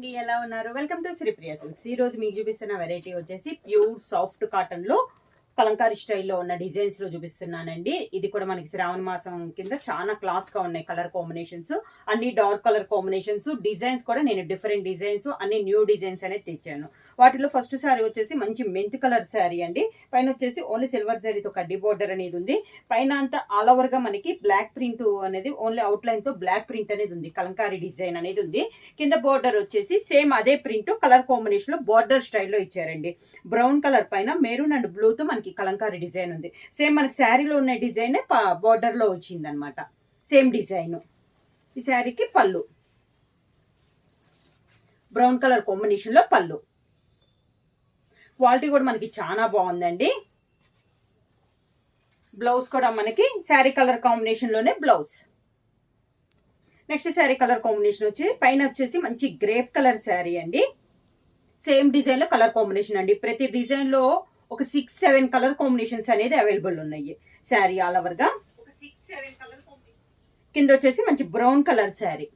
అండి, ఎలా ఉన్నారు? Welcome to Sripriya silks. ఈ రోజు మీకు చూపిస్తున్న వెరైటీ వచ్చేసి ప్యూర్ సాఫ్ట్ కాటన్ లో కలంకారీ స్టైల్లో ఉన్న డిజైన్స్ లో చూపిస్తున్నానండి. ఇది కూడా మనకి శ్రావణ మాసం కింద చాలా క్లాస్ గా ఉన్నాయి. కలర్ కాంబినేషన్స్ అన్ని డార్క్ కలర్ కాంబినేషన్స్, డిజైన్స్ కూడా నేను డిఫరెంట్ డిజైన్స్ అన్ని న్యూ డిజైన్స్ అనేది తెచ్చాను. వాటిలో ఫస్ట్ శారీ వచ్చేసి మంచి మెంత్ కలర్ శారీ అండి. పైన వచ్చేసి ఓన్లీ సిల్వర్ శారీతో కడ్డీ బోర్డర్ అనేది ఉంది. పైన అంతా ఆల్ ఓవర్ గా మనకి బ్లాక్ ప్రింట్ అనేది ఓన్లీ అవుట్ లైన్ తో బ్లాక్ ప్రింట్ అనేది ఉంది. కలంకారీ డిజైన్ అనేది ఉంది. కింద బోర్డర్ వచ్చేసి సేమ్ అదే ప్రింట్ కలర్ కాంబినేషన్ లో బోర్డర్ స్టైల్లో ఇచ్చారండి. బ్రౌన్ కలర్ పైన మెరూన్ అండ్ బ్లూ తో మనకి కలంకారీ డిజైన్ ఉంది. సేమ్ మనకి శారీలో ఉన్న డిజైన్ బోర్డర్ లో వచ్చింది అనమాట. Same design. ఈ శారీకి పళ్ళు బ్రౌన్ కలర్ కాంబినేషన్ లో పళ్ళు. క్వాలిటీ కూడా మనకి చాలా బాగుందండి. బ్లౌజ్ కూడా మనకి శారీ కలర్ కాంబినేషన్ లోనే blouse. Next sari colour combination వచ్చి పైన వచ్చేసి మంచి గ్రేప్ కలర్ శారీ అండి. సేమ్ డిజైన్ లో కలర్ కాంబినేషన్ అండి. ప్రతి డిజైన్ లో ఒక 6-7 కలర్ కాంబినేషన్స్ అనేది అవైలబుల్ ఉన్నాయి. శారీ ఆల్ ఓవర్ గా ఒక 6-7 కలర్ కాంబినేషన్. కింద వచ్చేసి మంచి brown colour sari.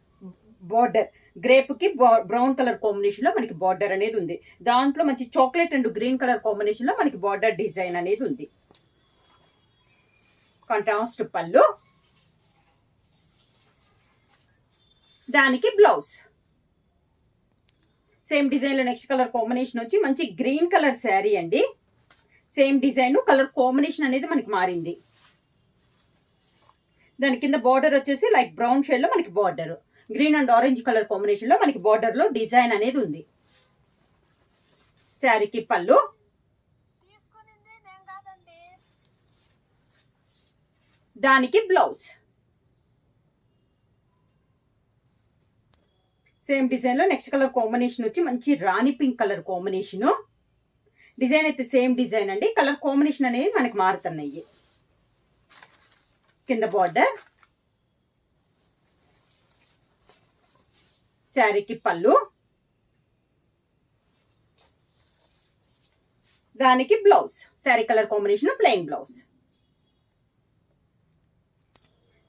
Border grape కి బ్రౌన్ కలర్ కాంబినేషన్ లో మనకి బార్డర్ అనేది ఉంది. దాంట్లో మంచి chocolate and green colour combination లో మనకి బార్డర్ డిజైన్ అనేది ఉంది. కాంట్రాస్ట్ పళ్ళు, దానికి బ్లౌజ్. సేమ్ డిజైన్ లో నెక్స్ట్ కలర్ కాంబినేషన్ వచ్చి మంచి గ్రీన్ కలర్ శారీ అండి. సేమ్ డిజైన్ కలర్ కాంబినేషన్ అనేది మనకి మారింది. దాని కింద బార్డర్ వచ్చేసి లైట్ బ్రౌన్ షేడ్ లో మనకి border green and orange colour combination లో మనకి బార్డర్ లో డిజైన్ అనేది ఉంది. శారీకి పళ్ళు, దానికి బ్లౌజ్. సేమ్ డిజైన్ లో నెక్స్ట్ కలర్ కాంబినేషన్ వచ్చి మంచి రాణి పింక్ కలర్ కాంబినేషన్. డిజైన్ అయితే సేమ్ డిజైన్ అండి. కలర్ కాంబినేషన్ అనేది మనకి మారుతున్నాయి. కింద బార్డర్, శారీకి పళ్ళు, దానికి blouse. Sari colour combination plain blouse.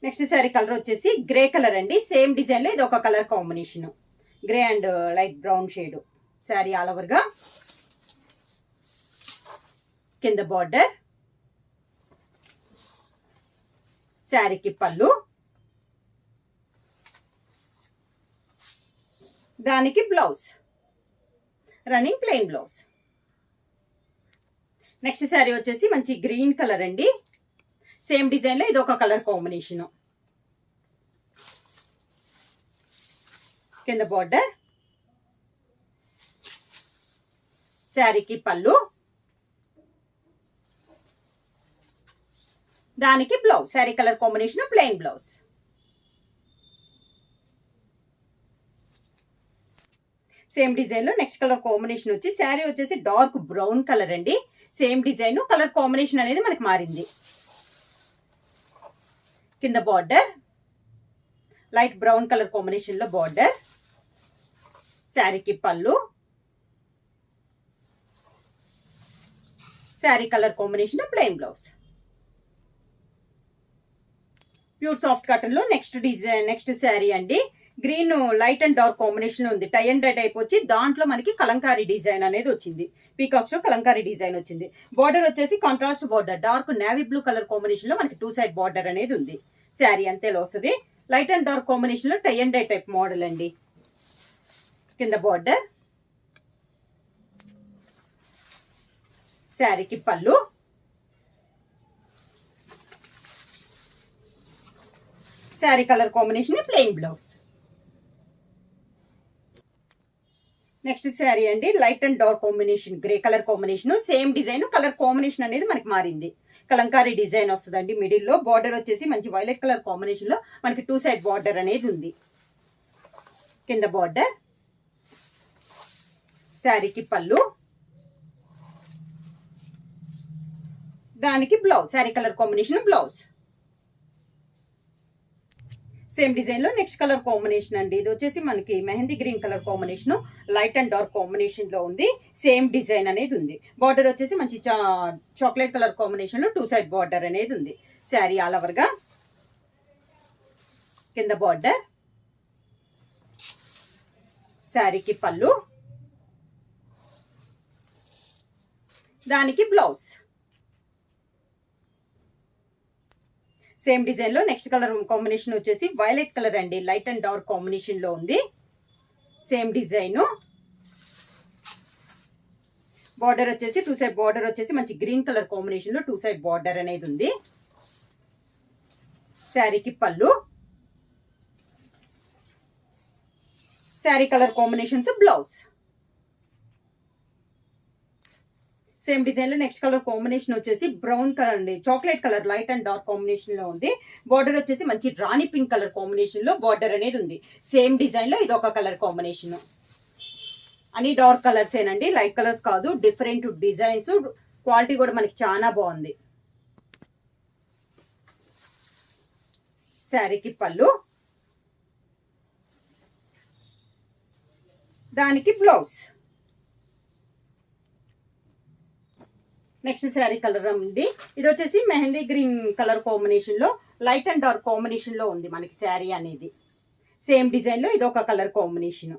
Next sari colour వచ్చేసి గ్రే కలర్ అండి. సేమ్ డిజైన్ లో ఇది ఒక colour combination grey and light brown shade. Sari all over గా కింద బార్డర్, శారీకి పళ్ళు, దానికి blouse. Running plain blouse. Next sari వచ్చేసి మంచి గ్రీన్ కలర్ అండి. సేమ్ డిజైన్ లో ఇది ఒక కలర్ కాంబినేషన్. కింద బార్డర్, శారీకి పళ్ళు, దానికి blouse. Sari colour combination plain blouse. Same design లో నెక్స్ట్ కలర్ కాంబినేషన్ వచ్చి శారీ వచ్చేసి డార్క్ బ్రౌన్ కలర్ అండి. సేమ్ డిజైన్ కలర్ కాంబినేషన్ అనేది మనకి మారింది. కింద border light brown colour combination లో బార్డర్, శారీకి పళ్ళు, sari colour combination plain blouse. Pure soft cotton లో నెక్స్ట్ డిజైన్ నెక్స్ట్ శారీ అండి. Green light and dark combination ఉంది. టై అండ్ డై టైప్ వచ్చి దాంట్లో మనకి కలంకారీ డిజైన్ అనేది వచ్చింది. పీకాక్స్ లో కలంకారీ డిజైన్ వచ్చింది. బార్డర్ వచ్చేసి contrast border dark navy blue colour combination లో మనకి 2 సైడ్ బార్డర్ అనేది ఉంది. శారీ అంతేలో వస్తుంది. లైట్ అండ్ డార్క్ కాంబినేషన్ లో tie and dye type model అండి. కింద బార్డర్, శారీకి పళ్ళు, sari colour combination plain blouse. Next sari అండి light and dark combination grey colour combination. Same design colour combination అనేది మనకి మారింది. కలంకారీ డిజైన్ వస్తుందండి. మిడిల్ లో బార్డర్ వచ్చేసి మంచి వైలెట్ కలర్ కాంబినేషన్ లో మనకి 2 సైడ్ బార్డర్ అనేది ఉంది. కింద బార్డర్, శారీకి పళ్ళు, దానికి blouse. Sari colour combination blouse. Same design లో నెక్స్ట్ కలర్ కాంబినేషన్ అండి. ఇది వచ్చేసి మనకి mehndi green colour combination light and dark combination లో ఉంది. సేమ్ డిజైన్ అనేది ఉంది. బార్డర్ వచ్చేసి మంచి చాక్లెట్ కలర్ కాంబినేషన్ లో 2 సైడ్ బార్డర్ అనేది ఉంది. శారీ ఆల్ ఓవర్ గా కింద బార్డర్, శారీకి పళ్ళు, దానికి బ్లౌజ్. సేమ్ డిజైన్ లో నెక్స్ట్ కలర్ కాంబినేషన్ వచ్చేసి వైలెట్ కలర్ అండి, లైట్ అండ్ డార్క్ కాంబినేషన్ లో ఉంది. సేమ్ డిజైన్, బార్డర్ వచ్చేసి 2 సైడ్ బార్డర్ వచ్చేసి మంచి గ్రీన్ కలర్ కాంబినేషన్ లో 2 సైడ్ బార్డర్ అనేది ఉంది. శారీకి పళ్ళు, sari colour combinations blouse. Same design లో నెక్స్ట్ కలర్ కాంబినేషన్ వచ్చేసి బ్రౌన్ కలర్ అండి, chocolate colour light and dark combination లో ఉంది. బార్డర్ వచ్చేసి మంచి రాణి పింక్ కలర్ కాంబినేషన్ లో బార్డర్ అనేది ఉంది. సేమ్ డిజైన్ లో ఇది ఒక కలర్ కాంబినేషన్. అని డార్క్ కలర్స్ ఏనండి, లైట్ కలర్స్ కాదు. డిఫరెంట్ డిజైన్స్, క్వాలిటీ కూడా మనకి చాలా బాగుంది. శారీకి పళ్ళు, దానికి బ్లౌజ్. నెక్స్ట్ శారీ కలర్ ఉంది, ఇది వచ్చేసి మెహందీ గ్రీన్ కలర్ కాంబినేషన్ లో లైట్ అండ్ డార్క్ కాంబినేషన్ లో ఉంది మనకి శారీ అనేది. సేమ్ డిజైన్ లో ఇది ఒక కలర్ కాంబినేషన్.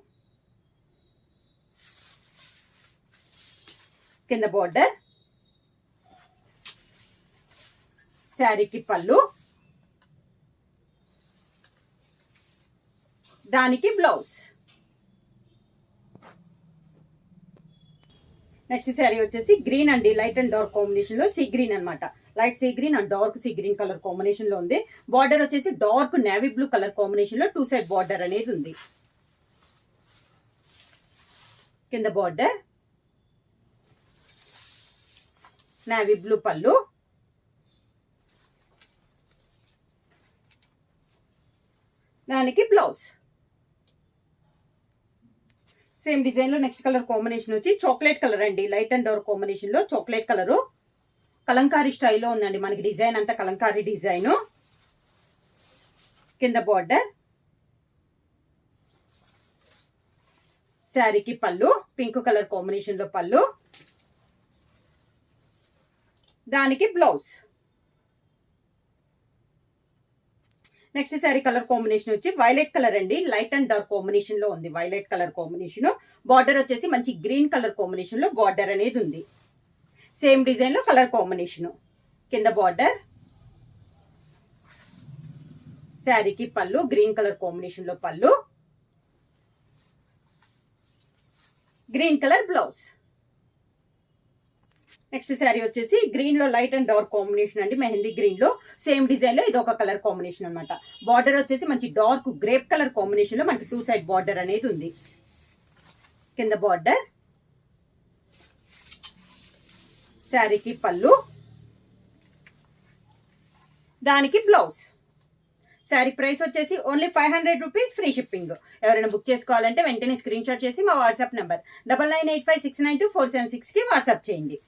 కింద బార్డర్, శారీకి పళ్ళు, దానికి బ్లౌజ్. నెక్స్ట్ శారీ వచ్చేసి గ్రీన్ అండి, లైట్ అండ్ డార్క్ కాంబినేషన్ లో సీ గ్రీన్ అనమాట. Light sea green and dark sea green colour combination లో ఉంది. బార్డర్ వచ్చేసి dark navy blue colour combination లో 2 సైడ్ బార్డర్ అనేది ఉంది. కింద బార్డర్, నేవీ బ్లూ పళ్ళు, దానికి బ్లౌజ్. సేమ్ డిజైన్ లో నెక్స్ట్ కలర్ కాంబినేషన్ వచ్చి చాక్లెట్ కలర్ అండి, లైట్ అండ్ డార్క్ కాంబినేషన్ లో చాక్లెట్ కలర్ కలంకారీ స్టైల్లో ఉందండి మనకి. డిజైన్ అంతా కలంకారీ డిజైన్. కింద బార్డర్, శారీకి పళ్ళు, పింక్ కలర్ కాంబినేషన్ లో పళ్ళు, దానికి blouse. Next sari colour combination వచ్చి వైలెట్ కలర్ అండి, లైట్ అండ్ డార్క్ కాంబినేషన్ లో ఉంది. Violet colour combination. బార్డర్ వచ్చేసి మంచి గ్రీన్ కలర్ కాంబినేషన్ లో బార్డర్ అనేది ఉంది. సేమ్ డిజైన్ లో కలర్ కాంబినేషన్. కింద బార్డర్, శారీకి పళ్ళు, గ్రీన్ కలర్ కాంబినేషన్ లో పళ్ళు, green colour blouse. Next sari వచ్చేసి గ్రీన్ లో లైట్ అండ్ డార్క్ కాంబినేషన్ అండి, మెహందీ గ్రీన్ లో. సేమ్ డిజైన్ లో ఇది ఒక కలర్ కాంబినేషన్ అనమాట. బార్డర్ వచ్చేసి మంచి డార్క్ గ్రేప్ కలర్ కాంబినేషన్ లో మనకి 2 సైడ్ బార్డర్ అనేది ఉంది. కింద బార్డర్, శారీకి పళ్ళు, దానికి బ్లౌజ్. శారీ ప్రైస్ వచ్చేసి ఓన్లీ 500 రూపీస్, ఫ్రీ షిప్పింగ్. ఎవరైనా బుక్ చేసుకోవాలంటే వెంటనే స్క్రీన్ షాట్ చేసి మా వాట్సాప్ నెంబర్ 9985692476 కి వాట్సాప్ చేయండి.